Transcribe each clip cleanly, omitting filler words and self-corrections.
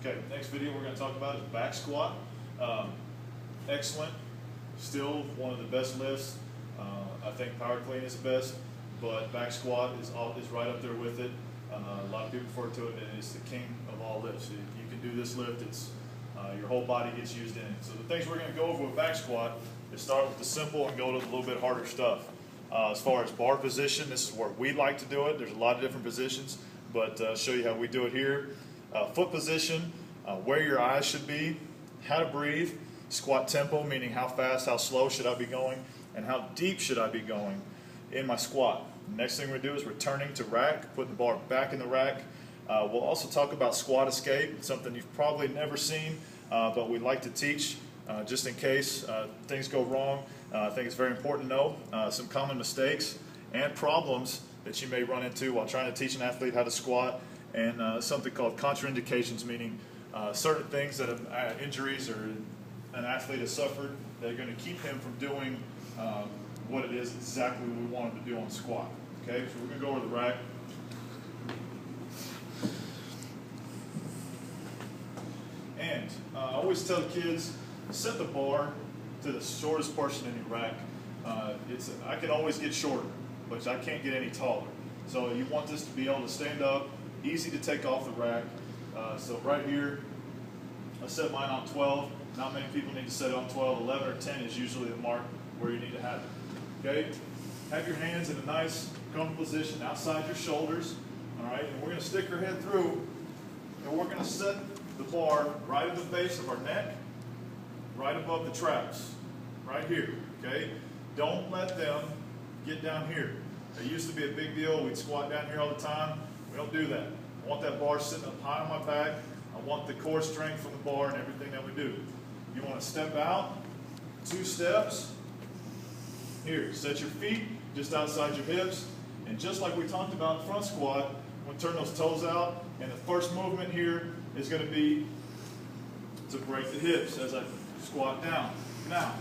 Okay, next video we're going to talk about is back squat. Excellent, still one of the best lifts. I think power clean is the best, but back squat is right up there with it. A lot of people refer to it as the king of all lifts. If you can do this lift, your whole body gets used in it. So the things we're going to go over with back squat is start with the simple and go to the little bit harder stuff. As far as bar position, this is where we like to do it. There's a lot of different positions, but show you how we do it here. Foot position, where your eyes should be, how to breathe, squat tempo, meaning how fast, how slow should I be going, and how deep should I be going in my squat. Next thing we do is returning to rack, putting the bar back in the rack. We'll also talk about squat escape, something you've probably never seen, but we'd like to teach just in case things go wrong. I think it's very important to know some common mistakes and problems that you may run into while trying to teach an athlete how to squat, and something called contraindications, meaning certain things that injuries or an athlete has suffered that are going to keep him from doing what it is exactly we want him to do on squat. Okay, so we're going to go over the rack. And I always tell kids, set the bar to the shortest portion in your rack. I can always get shorter, but I can't get any taller. So you want this to be able to stand up, easy to take off the rack. So right here, I set mine on 12. Not many people need to set it on 12. 11 or 10 is usually the mark where you need to have it. Okay? Have your hands in a nice, comfortable position outside your shoulders. All right? And we're going to stick our head through, and we're going to set the bar right at the base of our neck, right above the traps, right here. Okay? Don't let them get down here. It used to be a big deal. We'd squat down here all the time. We don't do that. I want that bar sitting up high on my back. I want the core strength from the bar and everything that we do. You want to step out, 2 steps. Here, set your feet just outside your hips. And just like we talked about in front squat, we'll turn those toes out. And the first movement here is going to be to break the hips as I squat down. Now,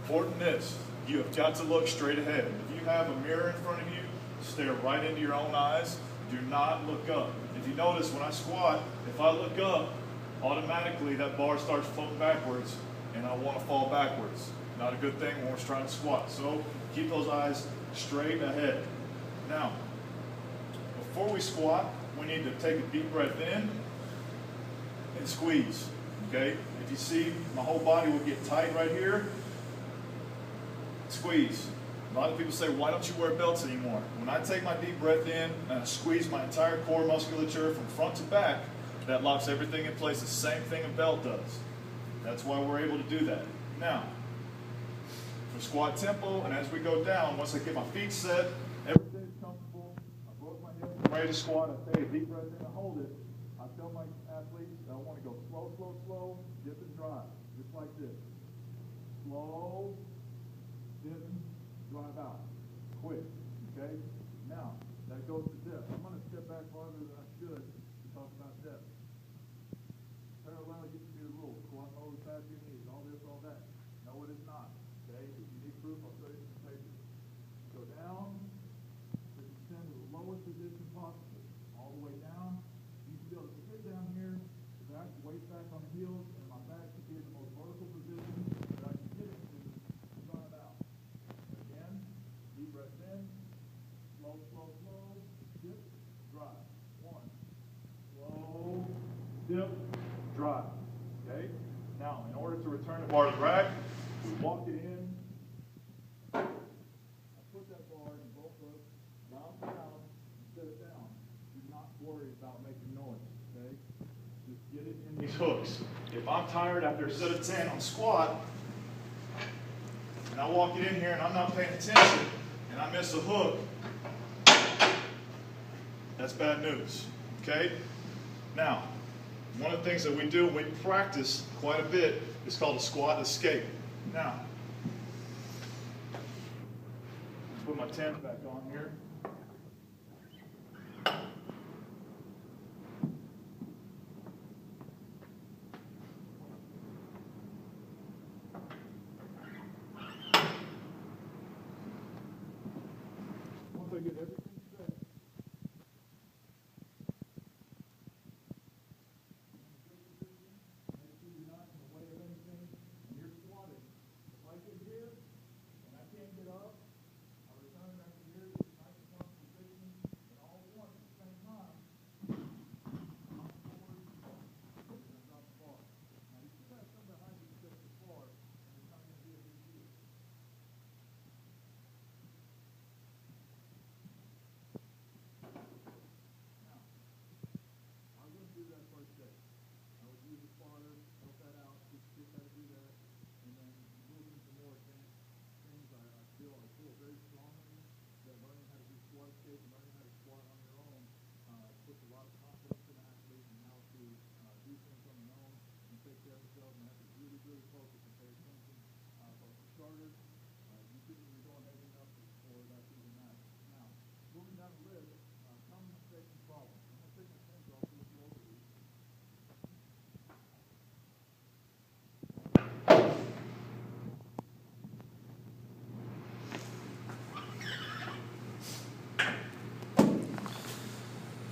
important is, you have got to look straight ahead. If you have a mirror in front of you, stare right into your own eyes. Do not look up. If you notice, when I squat, if I look up, automatically that bar starts floating backwards, and I want to fall backwards. Not a good thing when we're trying to squat. So keep those eyes straight ahead. Now, before we squat, we need to take a deep breath in and squeeze. Okay? If you see, my whole body will get tight right here. Squeeze. A lot of people say, why don't you wear belts anymore? When I take my deep breath in and I squeeze my entire core musculature from front to back, that locks everything in place, the same thing a belt does. That's why we're able to do that. Now, for squat tempo, and as we go down, once I get my feet set, everything's comfortable, I broke my hips, I'm ready to squat, I take a deep breath in and hold it. I tell my athletes that I want to go slow, slow, slow, dip and drive, just like this. Slow, dip and drive out. Quick. Okay? Now, that goes to depth. I'm going to step back farther than I should to talk about depth. Parallel used to be the rule. Squat low as fast as your knees. All this, all that. No, it is not. Okay? If you need proof, I'll show you some papers. Go down. Just descend to the lowest position possible. All the way down. You should be able to sit down here, back, weight back on the heels, and my back should be in the most vertical position that I can get into to drive out. Again, deep breath in, slow, slow, slow, dip, drive. 1, slow, dip, drive. Okay? Now, in order to return the bar to the rack, we walk it in. I put that bar in both hooks, round and round, and set it down. Do not worry about making noise. Okay? Just get it in these hooks. If I'm tired after a set of 10 on squat, and I walk it in here and I'm not paying attention, and I miss a hook, that's bad news. Okay? Now, one of the things that we do, we practice quite a bit, is called a squat escape. Now, put my 10 back on here. Once I get everything set, use a spotter, help that out, teach how to do that, and then move into more advanced things. I feel very strongly that learning how to do squat escape and learning how to squat on your own puts a lot of confidence in an athlete and how to do things on their own and take care of themselves, and have to really, really focus and pay attention. But for starters, you shouldn't be going heavy enough for that to even matter. Now, moving down the list, common mistakes and problems. I'm going to take my pens off so we can go over these.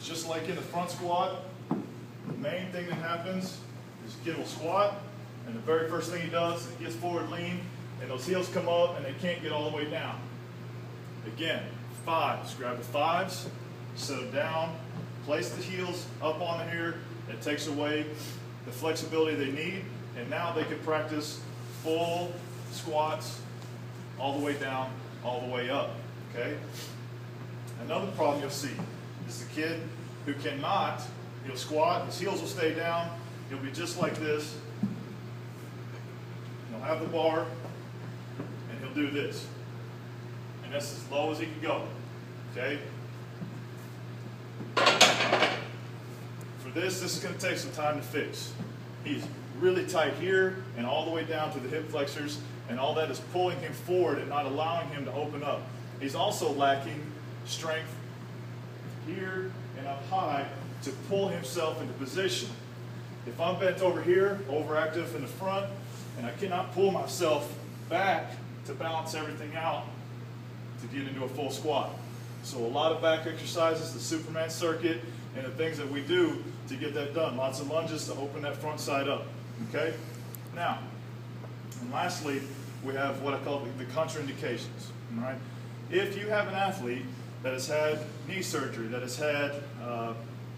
Just like in the front squat, the main thing that happens is the kid will squat, and the very first thing he does is he gets forward lean, and those heels come up, and they can't get all the way down. Again, fives. Grab the fives, set them down, place the heels up on here. It takes away the flexibility they need, and now they can practice full squats all the way down, all the way up. Okay? Another problem you'll see is the kid who cannot, he'll squat, his heels will stay down, he'll be just like this. He'll have the bar, and he'll do this. And that's as low as he can go. Okay? For this is going to take some time to fix. He's really tight here and all the way down to the hip flexors, and all that is pulling him forward and not allowing him to open up. He's also lacking strength here and up high to pull himself into position. If I'm bent over here, overactive in the front, and I cannot pull myself back to balance everything out to get into a full squat. So a lot of back exercises, the Superman circuit, and the things that we do to get that done. Lots of lunges to open that front side up. Okay? Now, and lastly, we have what I call the contraindications. All right? If you have an athlete that has had knee surgery, that has had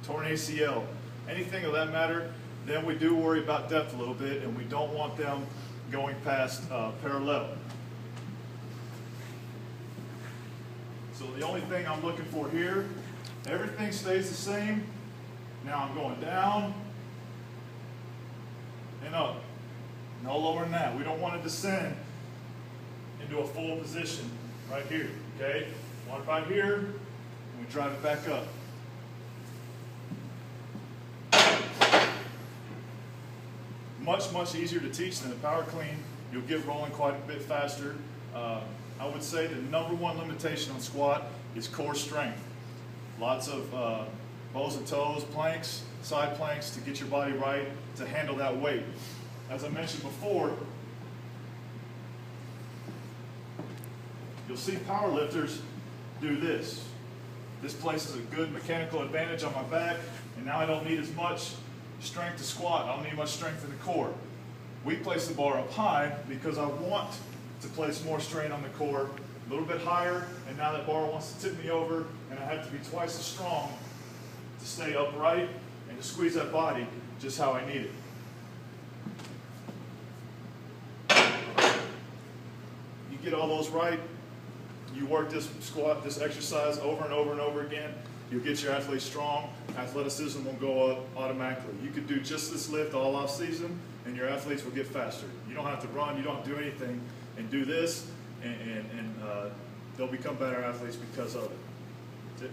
torn ACL, anything of that matter, then we do worry about depth a little bit, and we don't want them going past parallel. So the only thing I'm looking for here, everything stays the same. Now I'm going down and up. No lower than that. We don't want to descend into a full position right here. Okay? Want it right here, and we drive it back up. Much easier to teach than the power clean. You'll get rolling quite a bit faster. I would say the number one limitation on squat is core strength. Lots of bows and toes, planks, side planks to get your body right to handle that weight. As I mentioned before, you'll see power lifters do this. This places a good mechanical advantage on my back, and now I don't need as much strength to squat. I don't need much strength in the core. We place the bar up high because I want to place more strain on the core, a little bit higher, and now that bar wants to tip me over, and I have to be twice as strong to stay upright and to squeeze that body just how I need it. You get all those right, you work this squat, this exercise over and over and over again, you'll get your athlete strong, athleticism will go up automatically. You could do just this lift all off season, and your athletes will get faster. You don't have to run, you don't have to do anything, and do this, and they'll become better athletes because of it. That's it.